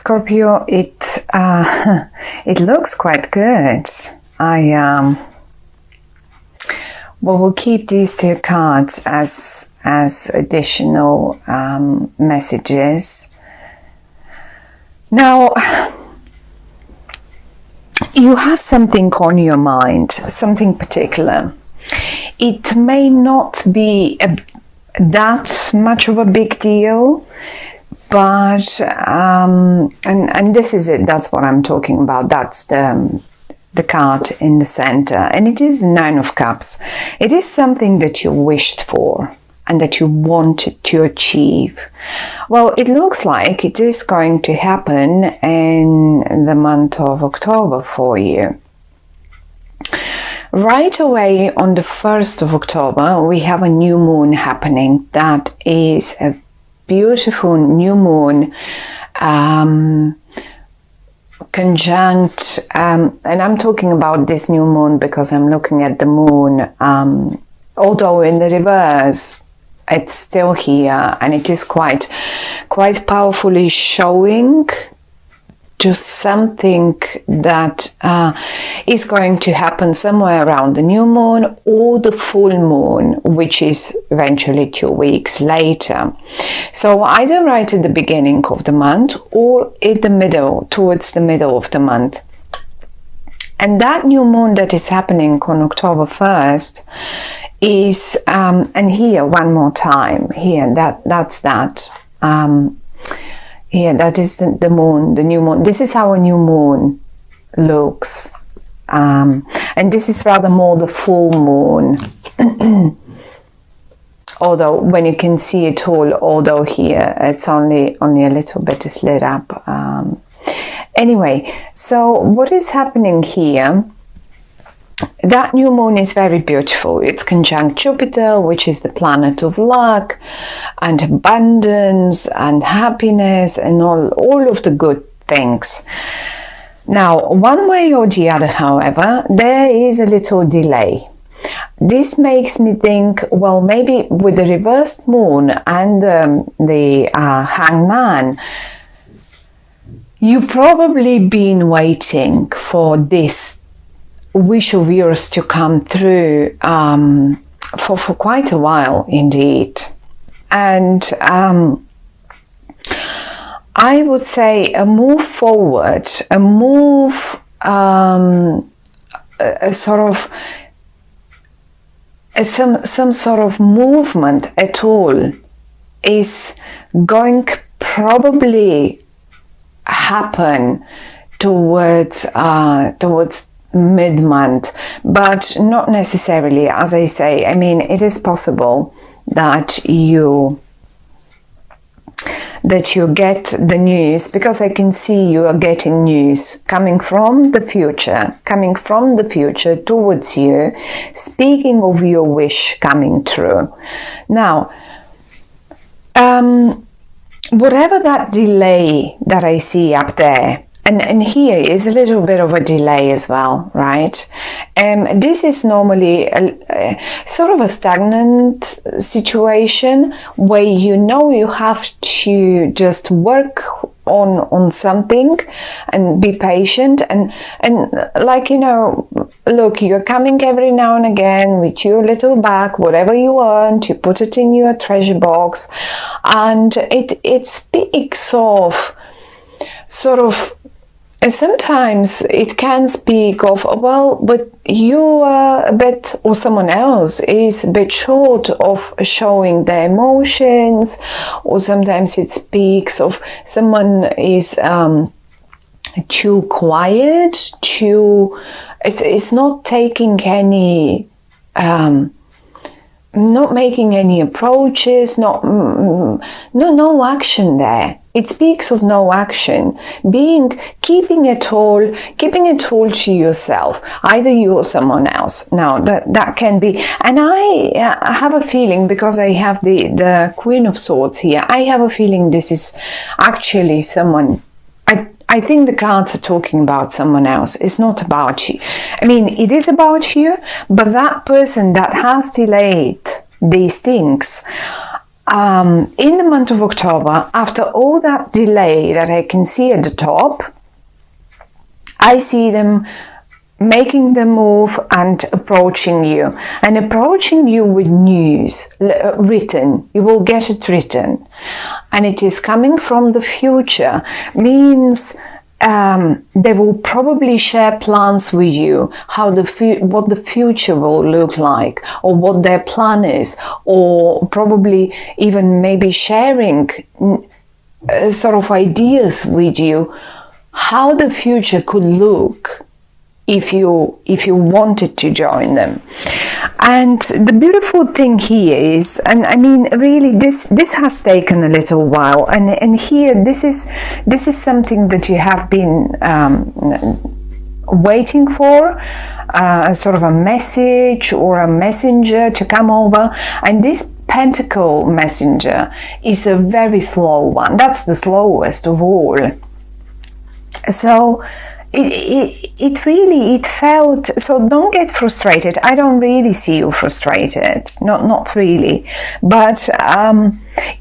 Scorpio, it it looks quite good. We'll keep these two cards as additional messages. Now, you have something on your mind, something particular. It may not be that much of a big deal, but and this is it. That's what I'm talking about. That's the card in the center, and it is the Nine of Cups. It is something that you wished for and that you wanted to achieve. Well, it looks like it is going to happen in the month of October for you. Right away on the 1st of October, we have a new moon happening. That is a beautiful new moon, conjunct, and I'm talking about this new moon because I'm looking at the moon, although in the reverse, it's still here, and it is quite powerfully showing to something that is going to happen somewhere around the new moon or the full moon, which is eventually 2 weeks later. So either right at the beginning of the month or in the middle, towards the middle of the month. And that new moon that is happening on October 1st is, and here one more time, here, that's that. Here, that is the moon, the new moon. This is how a new moon looks. And this is rather more the full moon. Although when you can see it all, although here it's only a little bit lit up. Anyway, so what is happening here? That new moon is very beautiful. It's conjunct Jupiter, which is the planet of luck and abundance and happiness and all of the good things. Now, one way or the other, however, there is a little delay. This makes me think, well, maybe with the reversed moon and the hangman, you've probably been waiting for this wish of yours to come through for quite a while indeed. And I would say a move forward, a move, a sort of some sort of movement at all is going probably happen towards mid-month, but not necessarily. As I say, I mean, it is possible that you get the news, because I can see you are getting news coming from the future towards you, speaking of your wish coming true. Now, whatever that delay that I see up there, and here is a little bit of a delay as well, right? This is normally a sort of a stagnant situation where you know you have to just work on something and be patient and like, you know, look, you're coming every now and again with your little bag, whatever you want, you put it in your treasure box, and it speaks of sort of, sometimes it can speak of, well, but you are a bit, or someone else is a bit short of showing their emotions, or sometimes it speaks of someone is too quiet, it's not taking any, not making any approaches, no action there. It speaks of no action, keeping it all to yourself, either you or someone else. Now that can be, and I have a feeling, because I have the Queen of Swords here, I have a feeling this is actually someone. I think the cards are talking about someone else. It's not about you. I mean, it is about you, but that person that has delayed these things, in the month of October, after all that delay that I can see at the top, I see them making the move and approaching you with news written. You will get it written, and it is coming from the future. Means they will probably share plans with you, how what the future will look like, or what their plan is, or probably even maybe sharing sort of ideas with you how the future could look if you wanted to join them. And the beautiful thing here is, and I mean really this has taken a little while, and here this is something that you have been waiting for, sort of a message or a messenger to come over. And this Pentacle messenger is a very slow one. That's the slowest of all. So it felt, so don't get frustrated. I don't really see you frustrated, not really, but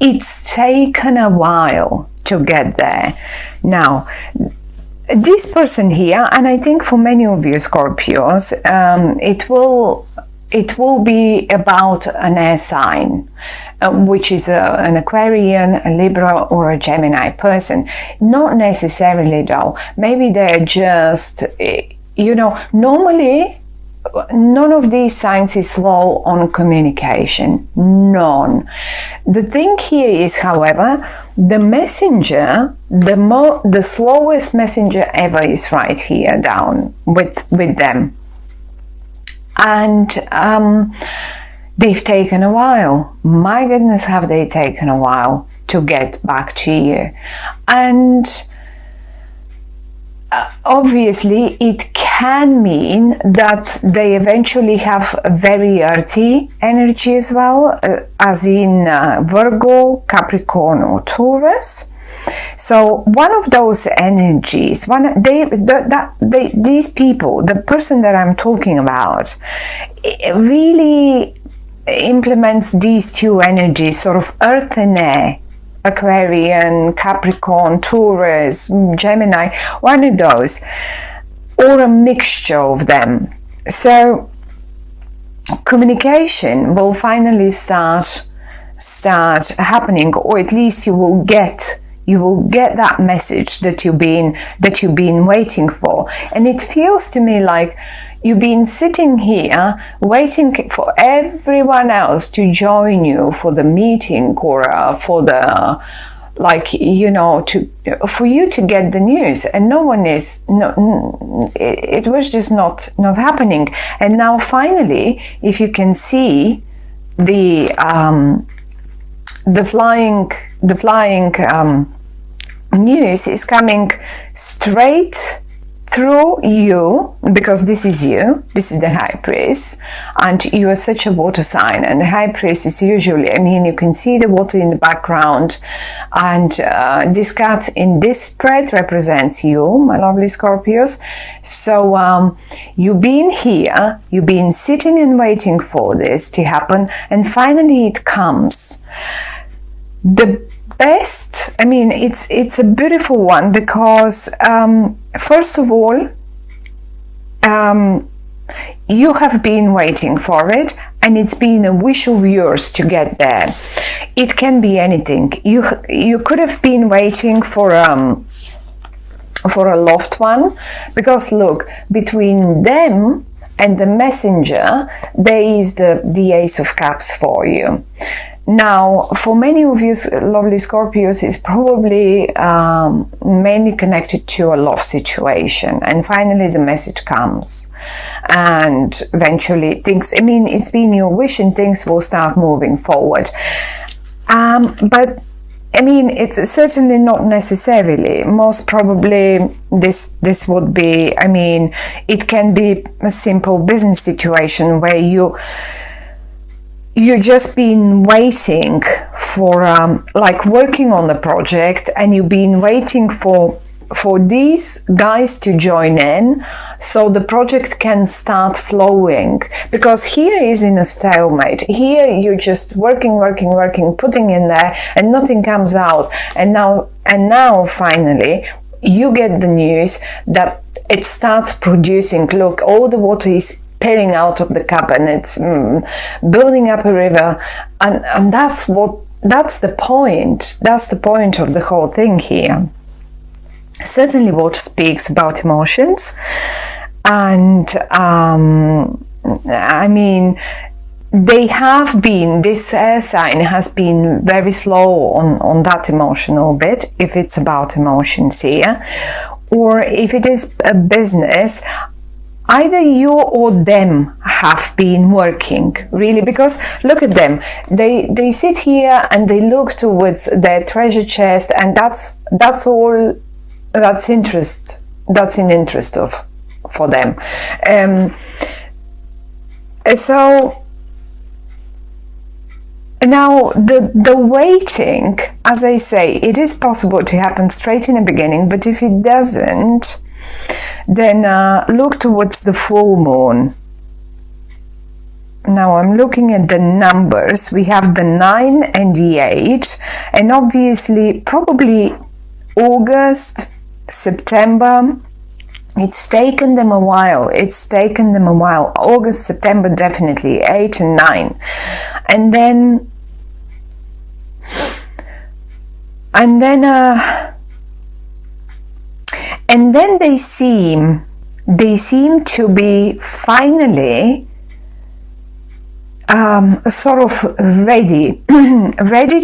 it's taken a while to get there. Now this person here, and I think for many of you Scorpios, it will be about an air sign, which is an Aquarian, a Libra, or a Gemini person. Not necessarily though. Maybe they're just, normally none of these signs is slow on communication. None. The thing here is, however, the messenger, the slowest messenger ever is right here down with them. And they've taken a while. My goodness, have they taken a while to get back to you. And obviously it can mean that they eventually have a very earthy energy as well, as in Virgo, Capricorn, or Taurus. So one of those energies, these people, the person that I'm talking about, really implements these two energies, sort of earth and air, Aquarian, Capricorn, Taurus, Gemini, one of those, or a mixture of them. So communication will finally start happening, or at least you will get that message that you've been waiting for. And it feels to me like you've been sitting here waiting for everyone else to join you for the meeting, or for the, like, for you to get the news, and no one is, it was just not happening. And now finally, if you can see the flying news is coming straight through you, because this is you, this is the High Priest, and you are such a water sign, and the High Priest is usually, I mean, you can see the water in the background, and this cat in this spread represents you, my lovely Scorpios. So you've been here, you've been sitting and waiting for this to happen, and finally it comes. The best, I mean, it's a beautiful one, because first of all, you have been waiting for it, and it's been a wish of yours to get there. It can be anything. You could have been waiting for a loved one, because look, between them and the messenger there is the Ace of Cups for you. Now, for many of you lovely Scorpios, it's probably mainly connected to a love situation, and finally the message comes, and eventually things, I mean, it's been your wish and things will start moving forward. But I mean, it's certainly not necessarily. Most probably this would be, I mean, it can be a simple business situation where you've just been waiting for, like, working on the project, and you've been waiting for for these guys to join in so the project can start flowing, because here is in a stalemate. Here you're just working, putting in there, and nothing comes out. And now finally you get the news that it starts producing. Look, all the water is spilling out of the cup, and it's building up a river, and that's the point. That's the point of the whole thing here. Certainly water speaks about emotions, and I mean, they have been, this air sign has been very slow on that emotional bit, if it's about emotions here, or if it is a business. Either you or them have been working, really, because look at them. They sit here and they look towards their treasure chest, and that's all. That's in interest for them. So now the waiting, as I say, it is possible to happen straight in the beginning, but if it doesn't, then look towards the full moon. Now I'm looking at the numbers. We have the 9 and the 8, and obviously probably August, September. It's taken them a while. August, September, definitely 8 and 9, and then they seem to be finally sort of ready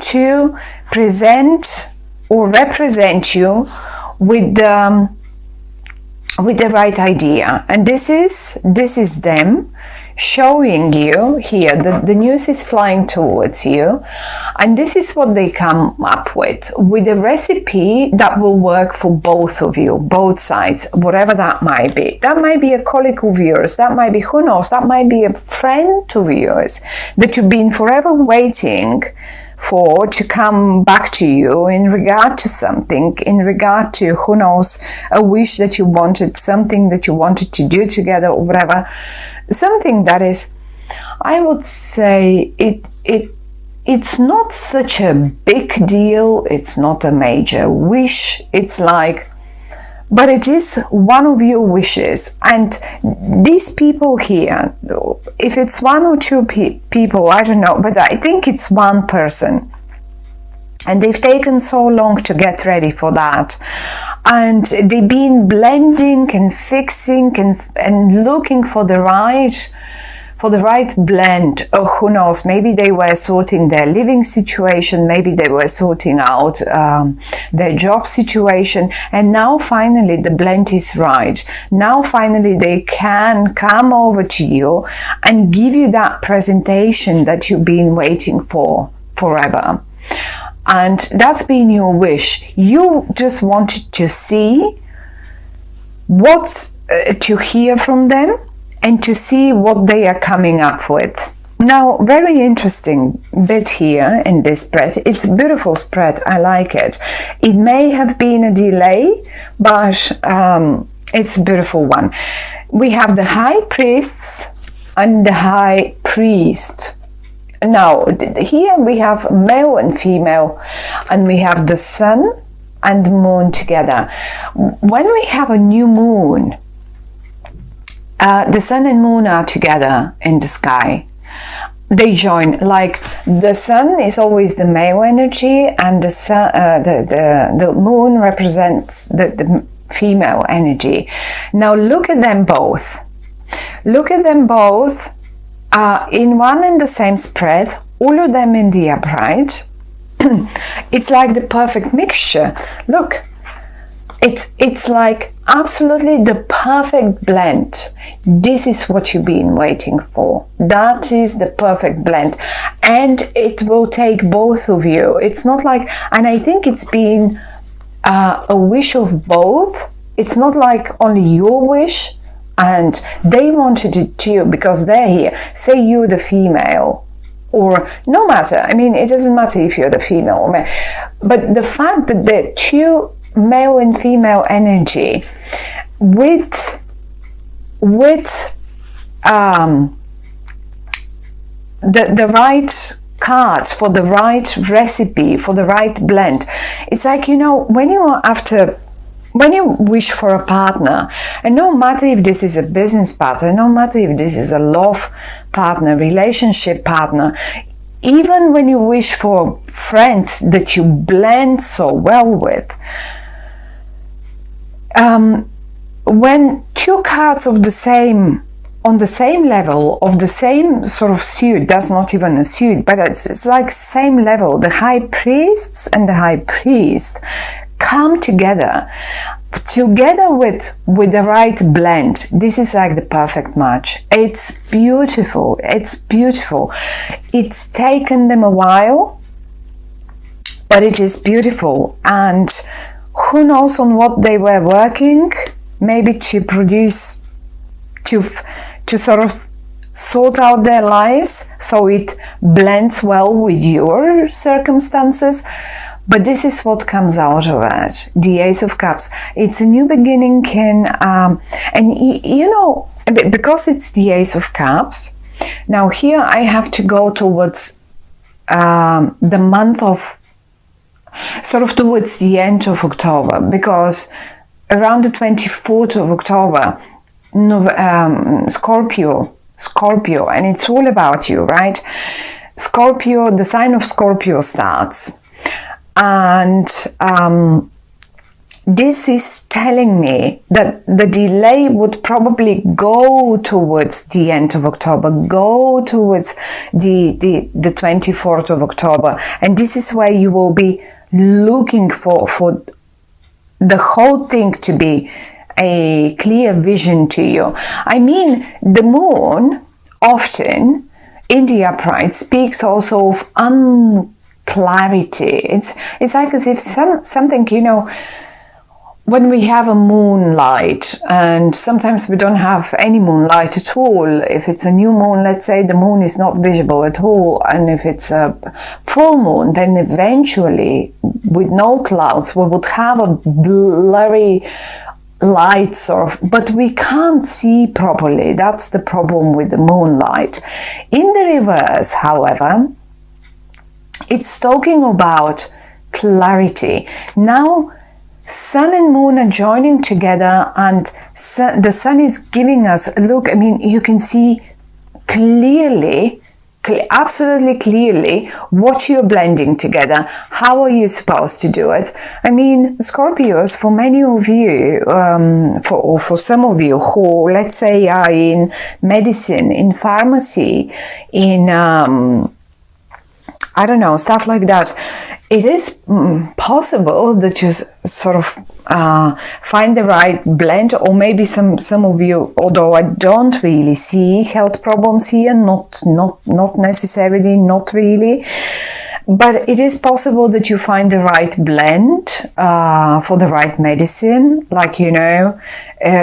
to present or represent you with the right idea. And this is them showing you here that the news is flying towards you, and this is what they come up with a recipe that will work for both of you, both sides, whatever that might be. That might be a colleague of yours, that might be, who knows, that might be a friend of yours that you've been forever waiting for to come back to you in regard to something, in regard to, who knows, a wish that you wanted, something that you wanted to do together, or whatever. Something that is, I would say, it's not such a big deal, it's not a major wish, it's like, but it is one of your wishes. And these people here, if it's one or two people, I don't know, but I think it's one person, and they've taken so long to get ready for that, and they've been blending and fixing and looking for the right blend. Oh, who knows, maybe they were sorting their living situation, maybe they were sorting out their job situation, and now finally the blend is right. Now finally they can come over to you and give you that presentation that you've been waiting for forever. And that's been your wish. You just wanted to see to hear from them, and to see what they are coming up with. Now, very interesting bit here in this spread. It's a beautiful spread. I like it. It may have been a delay, but it's a beautiful one. We have the high priests and the high priest. Now, here we have male and female, and we have the sun and the moon together. When we have a new moon, the sun and moon are together in the sky. They join, like the sun is always the male energy, and the sun, the moon represents the female energy. Now look at them both. Look at them both in one and the same spread, all of them in the upright. It's like the perfect mixture. Look, it's like absolutely the perfect blend. This is what you've been waiting for. That is the perfect blend, and it will take both of you. It's not like, and I think it's been a wish of both. It's not like only your wish and they wanted it too because they're here. Say you're the female, or no matter, I mean, it doesn't matter if you're the female or male, but the fact that the two male and female energy with the right cards for the right recipe, for the right blend. It's like, you know, when you wish for a partner, and no matter if this is a business partner, no matter if this is a love partner, relationship partner, even when you wish for friends that you blend so well with, when two cards of the same, on the same level, of the same sort of suit, that's not even a suit, but it's like same level, the high priests and the high priest come together with the right blend. This is like the perfect match. It's beautiful. It's beautiful. It's taken them a while, but it is beautiful. And who knows on what they were working, maybe to produce, to sort of sort out their lives so it blends well with your circumstances. But this is what comes out of it. The Ace of Cups. It's a new beginning, and you know, because it's the Ace of Cups, now here I have to go towards the month of, sort of towards the end of October, because around the 24th of October, Scorpio, and it's all about you, right? Scorpio, the sign of Scorpio starts. And this is telling me that the delay would probably go towards the end of October, go towards the 24th of October. And this is where you will be looking for the whole thing to be a clear vision to you. I mean, the moon often in the upright speaks also of clarity. It's like as if something, you know, when we have a moonlight, and sometimes we don't have any moonlight at all. If it's a new moon, let's say, the moon is not visible at all, and if it's a full moon, then eventually with no clouds we would have a blurry light sort of, but we can't see properly. That's the problem with the moonlight. In the reverse, however, it's talking about clarity. Now, sun and moon are joining together, and the sun is giving us a look. I mean, you can see clearly, absolutely clearly, what you're blending together. How are you supposed to do it? I mean, Scorpios, for many of you, for some of you who, let's say, are in medicine, in pharmacy, in I don't know, stuff like that, it is possible that you sort of find the right blend, or maybe some of you, although I don't really see health problems here, not necessarily, not really, but it is possible that you find the right blend for the right medicine, like, you know,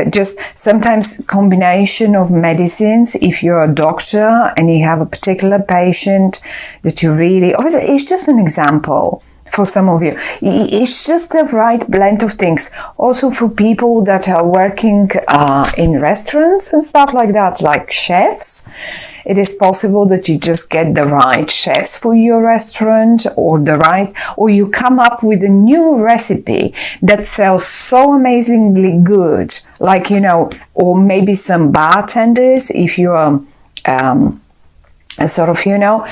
just sometimes combination of medicines. If you're a doctor and you have a particular patient that you really, it's just an example for some of you, it's just the right blend of things. Also for people that are working in restaurants and stuff like that, like chefs, it is possible that you just get the right chefs for your restaurant, or you come up with a new recipe that sells so amazingly good, like, you know, or maybe some bartenders, if you are sort of, you know,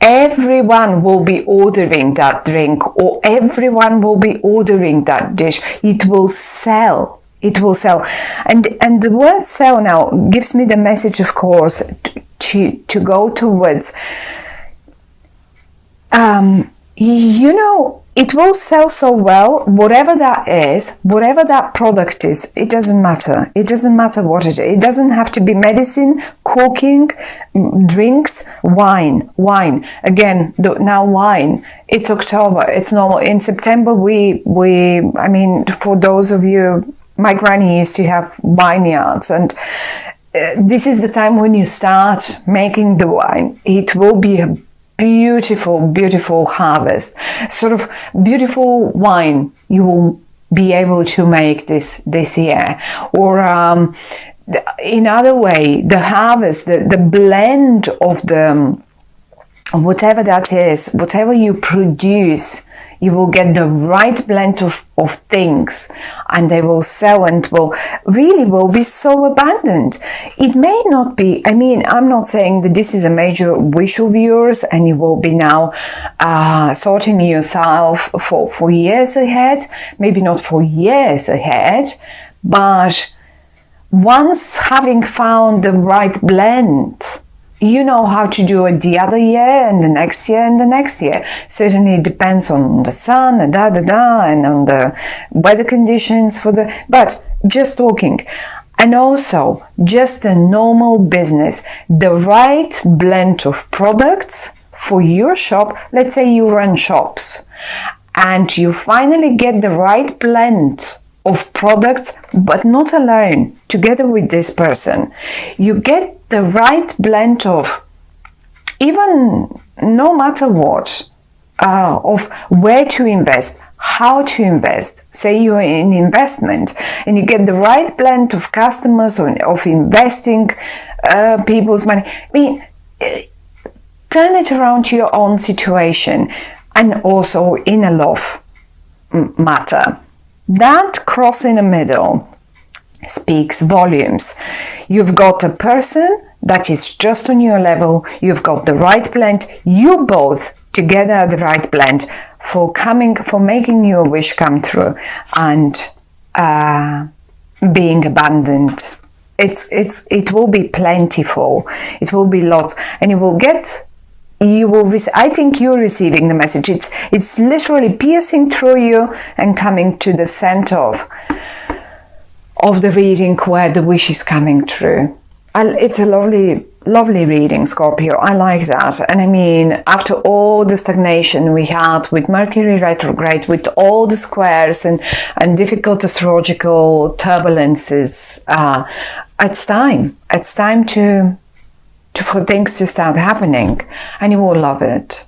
everyone will be ordering that drink, or everyone will be ordering that dish. It will sell. It will sell. And the word sell now gives me the message, of course, to go towards, you know, it will sell so well, whatever that is, whatever that product is, it doesn't matter. It doesn't matter what it is. It doesn't have to be medicine, cooking, drinks, wine. Again, now wine. It's October. It's normal. In September, I mean, for those of you, my granny used to have vineyards, and this is the time when you start making the wine. It will be a beautiful, beautiful harvest, sort of beautiful wine. You will be able to make this year. Or in other way, the harvest, the blend of the whatever that is, whatever you produce, you will get the right blend of things, and they will sell and will be so abundant. It may not be, I mean, I'm not saying that this is a major wish of yours and you will be now sorting yourself for years ahead, maybe not for years ahead, but once having found the right blend, you know how to do it the other year and the next year and the next year. Certainly it depends on the sun and and on the weather conditions but just talking. And also just a normal business, the right blend of products for your shop. Let's say you run shops and you finally get the right blend of products, but not alone, together with this person. You get the right blend of, even no matter what, of where to invest, how to invest. Say you're in investment and you get the right blend of customers or of investing people's money. I mean, turn it around to your own situation, and also in a love matter. That cross in the middle speaks volumes. You've got a person that is just on your level. You've got the right blend. You both together are the right blend for making your wish come true and being abundant. It will be plentiful. It will be lots, and I think you're receiving the message. It's literally piercing through you and coming to the center of the reading where the wish is coming true. It's a lovely reading, Scorpio. I like that. And I mean, after all the stagnation we had with Mercury retrograde, with all the squares and difficult astrological turbulences, it's time. It's time for things to start happening, and you will love it.